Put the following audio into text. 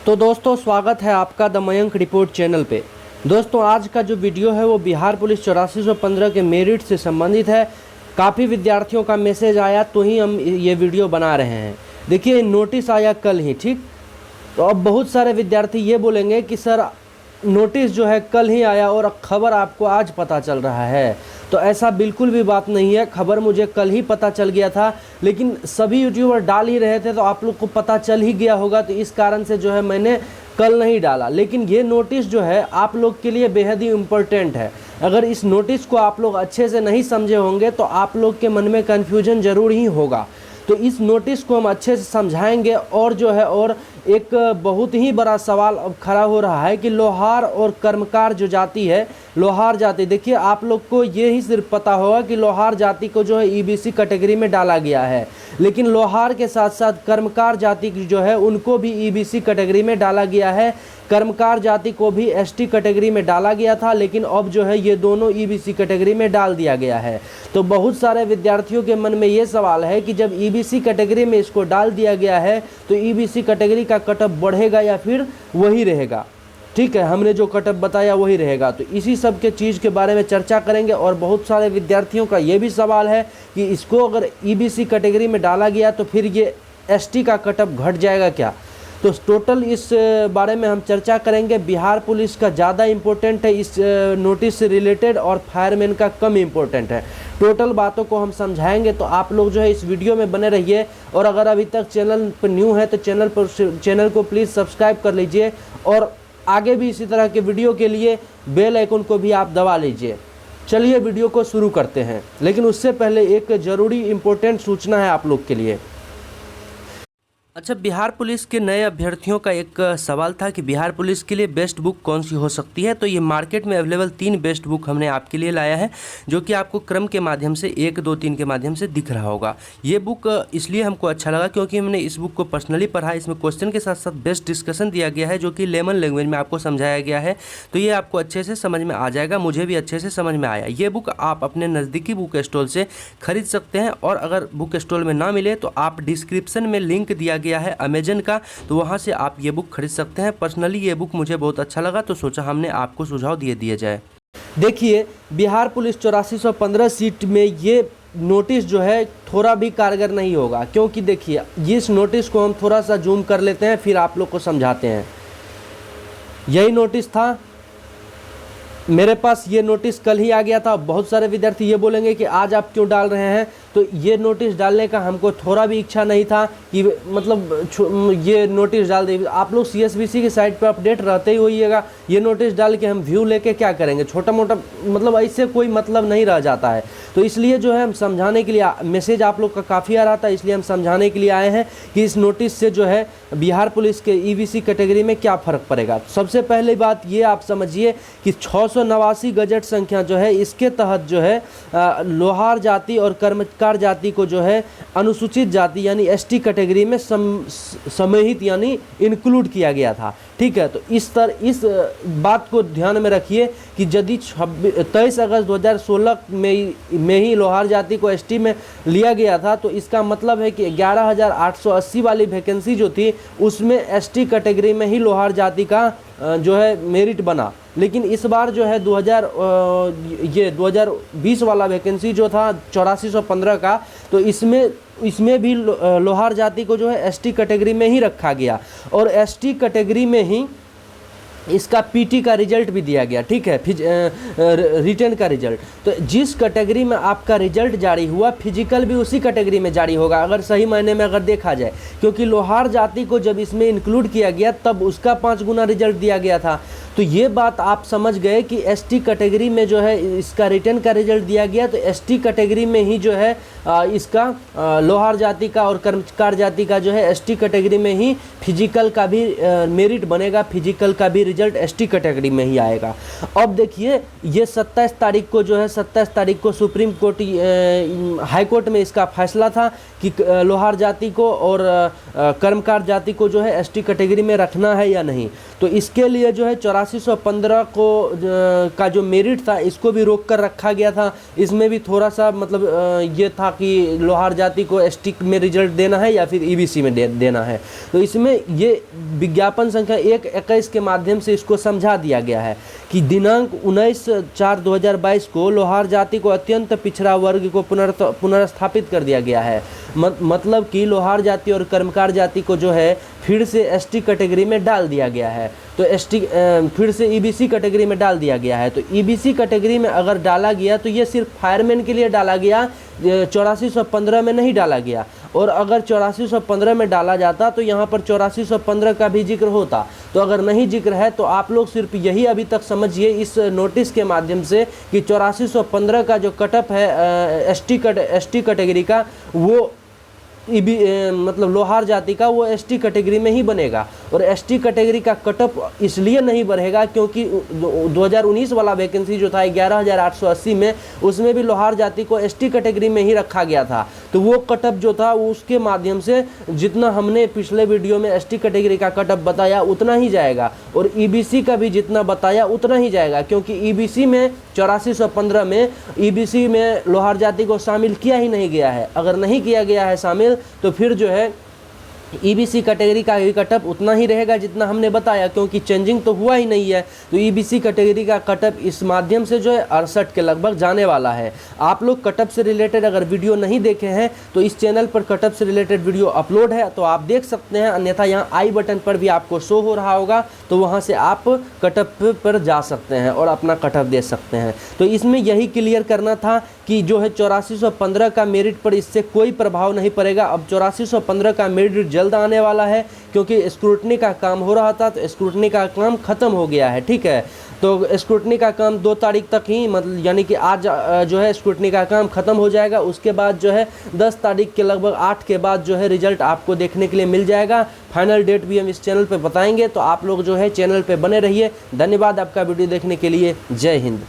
तो दोस्तों स्वागत है आपका द मयंक रिपोर्ट चैनल पे। दोस्तों आज का जो वीडियो है वो बिहार पुलिस 8415 के मेरिट से संबंधित है। काफ़ी विद्यार्थियों का मैसेज आया तो ही हम ये वीडियो बना रहे हैं। देखिए नोटिस आया कल ही, ठीक। तो अब बहुत सारे विद्यार्थी ये बोलेंगे कि सर नोटिस जो है कल ही आया और खबर आपको आज पता चल रहा है। तो ऐसा बिल्कुल भी बात नहीं है। खबर मुझे कल ही पता चल गया था, लेकिन सभी यूट्यूबर डाल ही रहे थे तो आप लोग को पता चल ही गया होगा, तो इस कारण से जो है मैंने कल नहीं डाला। लेकिन ये नोटिस जो है आप लोग के लिए बेहद ही इम्पोर्टेंट है। अगर इस नोटिस को आप लोग अच्छे से नहीं समझे होंगे तो आप लोग के मन में कन्फ्यूजन ज़रूर ही होगा। तो इस नोटिस को हम अच्छे से समझाएंगे। और जो है और एक बहुत ही बड़ा सवाल अब खड़ा हो रहा है कि लोहार और कर्मकार जो जाति है, लोहार जाति, देखिए आप लोग को ये ही सिर्फ पता होगा कि लोहार जाति को जो है ईबीसी कैटेगरी में डाला गया है, लेकिन लोहार के साथ साथ कर्मकार जाति जो है उनको भी ईबीसी कैटेगरी में डाला गया है। कर्मकार जाति को भी एसटी कैटेगरी में डाला गया था, लेकिन अब जो है ये दोनों ईबीसी कैटेगरी में डाल दिया गया है। तो बहुत सारे विद्यार्थियों के मन में ये सवाल है कि जब ईबीसी कैटेगरी में इसको डाल दिया गया है तो ईबीसी कैटेगरी का कटअप बढ़ेगा या फिर वही रहेगा। ठीक है, हमने जो कटअप बताया वही रहेगा। तो इसी सब के चीज़ के बारे में चर्चा करेंगे। और बहुत सारे विद्यार्थियों का ये भी सवाल है कि इसको अगर ईबीसी कैटेगरी में डाला गया तो फिर ये एसटी का कटअप घट जाएगा क्या। तो टोटल इस बारे में हम चर्चा करेंगे। बिहार पुलिस का ज़्यादा इम्पोर्टेंट है इस नोटिस से रिलेटेड और फायरमैन का कम इम्पोर्टेंट है। टोटल बातों को हम समझाएंगे, तो आप लोग जो है इस वीडियो में बने रहिए। और अगर अभी तक चैनल पर न्यू है तो चैनल को प्लीज़ सब्सक्राइब कर लीजिए और आगे भी इसी तरह के वीडियो के लिए बेल आइकन को भी आप दबा लीजिए। चलिए वीडियो को शुरू करते हैं, लेकिन उससे पहले एक ज़रूरी इम्पोर्टेंट सूचना है आप लोग के लिए। अच्छा, बिहार पुलिस के नए अभ्यर्थियों का एक सवाल था कि बिहार पुलिस के लिए बेस्ट बुक कौन सी हो सकती है। तो ये मार्केट में अवेलेबल 3 बेस्ट बुक हमने आपके लिए लाया है, जो कि आपको क्रम के माध्यम से 1, 2, 3 के माध्यम से दिख रहा होगा। ये बुक इसलिए हमको अच्छा लगा क्योंकि हमने इस बुक को पर्सनली पढ़ा। इसमें क्वेश्चन के साथ साथ बेस्ट डिस्कशन दिया गया है, जो कि लेमन लैंग्वेज में आपको समझाया गया है। तो ये आपको अच्छे से समझ में आ जाएगा। मुझे भी अच्छे से समझ में आया। ये बुक आप अपने नज़दीकी बुक स्टॉल से खरीद सकते हैं, और अगर बुक स्टॉल में ना मिले तो आप डिस्क्रिप्शन में लिंक दिया गया है अमेजन का, तो वहां से आप ये बुक खरीद सकते हैं। पर्सनली ये बुक मुझे बहुत अच्छा लगा, तो सोचा हमने आपको सुझाव दिया जाए। देखिए बिहार पुलिस 8415 सीट में ये नोटिस जो है थोड़ा भी कारगर नहीं होगा, क्योंकि देखिए इस नोटिस को हम थोड़ा सा जूम कर लेते हैं, फिर आप लोग को समझाते हैं। यही नोटिस था, मेरे पास ये नोटिस कल ही आ गया था। बहुत सारे विद्यार्थी ये बोलेंगे कि आज आप क्यों डाल रहे हैं। तो ये नोटिस डालने का हमको थोड़ा भी इच्छा नहीं था कि मतलब ये नोटिस डाल दे। आप लोग सीएसबीसी की साइट पर अपडेट रहते ही होइएगा। ये नोटिस डाल के हम व्यू लेके क्या करेंगे, छोटा मोटा मतलब ऐसे कोई मतलब नहीं रह जाता है। तो इसलिए जो है हम समझाने के लिए, मैसेज आप लोग का काफ़ी आ रहा था, इसलिए हम समझाने के लिए आए हैं कि इस नोटिस से जो है बिहार पुलिस के ईबीसी कैटेगरी में क्या फ़र्क पड़ेगा। सबसे पहले बात ये आप समझिए कि 689 गजट संख्या जो है, इसके तहत जो है लोहार जाति और कर्मकार जाति को जो है अनुसूचित जाति यानी एसटी कैटेगरी में समाहित यानी इंक्लूड किया गया था। ठीक है, तो इस बात को ध्यान में रखिए कि यदि 23 अगस्त 2016 में ही लोहार जाति को एसटी में लिया गया था, तो इसका मतलब है कि 11,880 वाली वैकेंसी जो थी उसमें एसटी कैटेगरी में ही लोहार जाति का जो है मेरिट बना। लेकिन इस बार जो है 2020 वाला वैकेंसी जो था 8415 का, तो इसमें भी लोहार जाति को जो है एसटी कैटेगरी में ही रखा गया, और एसटी कैटेगरी में ही इसका पीटी का रिजल्ट भी दिया गया। ठीक है, रिटर्न का रिजल्ट। तो जिस कैटेगरी में आपका रिजल्ट जारी हुआ, फिजिकल भी उसी कैटेगरी में जारी होगा, अगर सही मायने में अगर देखा जाए, क्योंकि लोहार जाति को जब इसमें इंक्लूड किया गया तब उसका 5 गुना रिजल्ट दिया गया था। तो ये बात आप समझ गए कि एसटी कैटेगरी में जो है इसका रिटर्न का रिजल्ट दिया गया, तो एसटी कैटेगरी में ही जो है इसका लोहार जाति का और कर्मकार जाति का जो है एसटी कैटेगरी में ही फिजिकल का भी मेरिट बनेगा, फिजिकल का भी रिजल्ट एसटी कैटेगरी में ही आएगा। अब देखिए ये 27 तारीख को जो है 27 तारीख को सुप्रीम कोर्ट हाई कोर्ट में इसका फैसला था कि लोहार जाति को और कर्मकार जाति को जो है एसटी कैटेगरी में रखना है या नहीं। तो इसके लिए जो है 8415 को का जो मेरिट था इसको भी रोक कर रखा गया था। इसमें भी थोड़ा सा मतलब ये था कि लोहार जाति को एसटी में रिजल्ट देना है या फिर ईबीसी में देना है। तो इसमें ये विज्ञापन संख्या 121 के माध्यम से इसको समझा दिया गया है कि दिनांक 19/4/2022 को लोहार जाति को अत्यंत पिछड़ा वर्ग को पुनर्स्थापित कर दिया गया है। मतलब कि लोहार जाति और कर्मकार जाति को जो है फिर से एसटी कैटेगरी में डाल दिया गया है। तो एसटी फिर से ईबीसी कैटेगरी में डाल दिया गया है। तो ईबीसी कैटेगरी में अगर डाला गया तो ये सिर्फ फायरमैन के लिए डाला गया, 8415 में नहीं डाला गया। और अगर 8415 में डाला जाता तो यहाँ पर 8415 का भी जिक्र होता। तो अगर नहीं जिक्र है तो आप लोग सिर्फ यही अभी तक समझिए इस नोटिस के माध्यम से कि 8415 का जो कटअप है एसटी कैटेगरी का वो मतलब लोहार जाति का वो एसटी कैटेगरी में ही बनेगा। और एसटी कैटेगरी का कटअप इसलिए नहीं बढ़ेगा क्योंकि 2019 वाला वैकेंसी जो था 11,880 में, उसमें भी लोहार जाति को एसटी कैटेगरी में ही रखा गया था। तो वो कटअप जो था उसके माध्यम से जितना हमने पिछले वीडियो में एसटी कैटेगरी का कटअप बताया उतना ही जाएगा, और ईबीसी का भी जितना बताया उतना ही जाएगा, क्योंकि ईबीसी में 8415 में ईबीसी में लोहार जाति को शामिल किया ही नहीं गया है। अगर नहीं किया गया है शामिल तो फिर जो है ईबीसी कैटेगरी का कटअप उतना ही रहेगा जितना हमने बताया, क्योंकि चेंजिंग तो हुआ ही नहीं है। तो ईबीसी कैटेगरी का कटअप इस माध्यम से जो है 68 के लगभग जाने वाला है। आप लोग कटअप से रिलेटेड अगर वीडियो नहीं देखे हैं तो इस चैनल पर कटअप से रिलेटेड वीडियो अपलोड है, तो आप देख सकते हैं। अन्यथा यहाँ आई बटन पर भी आपको शो हो रहा होगा, तो वहाँ से आप कटअप पर जा सकते हैं और अपना कटअप दे सकते हैं। तो इसमें यही क्लियर करना था कि जो है 8415 का मेरिट पर इससे कोई प्रभाव नहीं पड़ेगा। अब 8415 का मेरिट जल्द आने वाला है, क्योंकि स्क्रूटनी का काम हो रहा था, तो स्क्रूटनी का काम ख़त्म हो गया है। ठीक है, तो स्क्रूटनी का काम 2 तारीख तक ही, मतलब यानी कि आज जो है स्क्रूटनी का काम ख़त्म हो जाएगा। उसके बाद जो है 10 तारीख के लगभग 8 के बाद जो है रिजल्ट आपको देखने के लिए मिल जाएगा। फाइनल डेट भी हम इस चैनल पर बताएंगे, तो आप लोग जो है चैनल पर बने रहिए। धन्यवाद आपका वीडियो देखने के लिए। जय हिंद।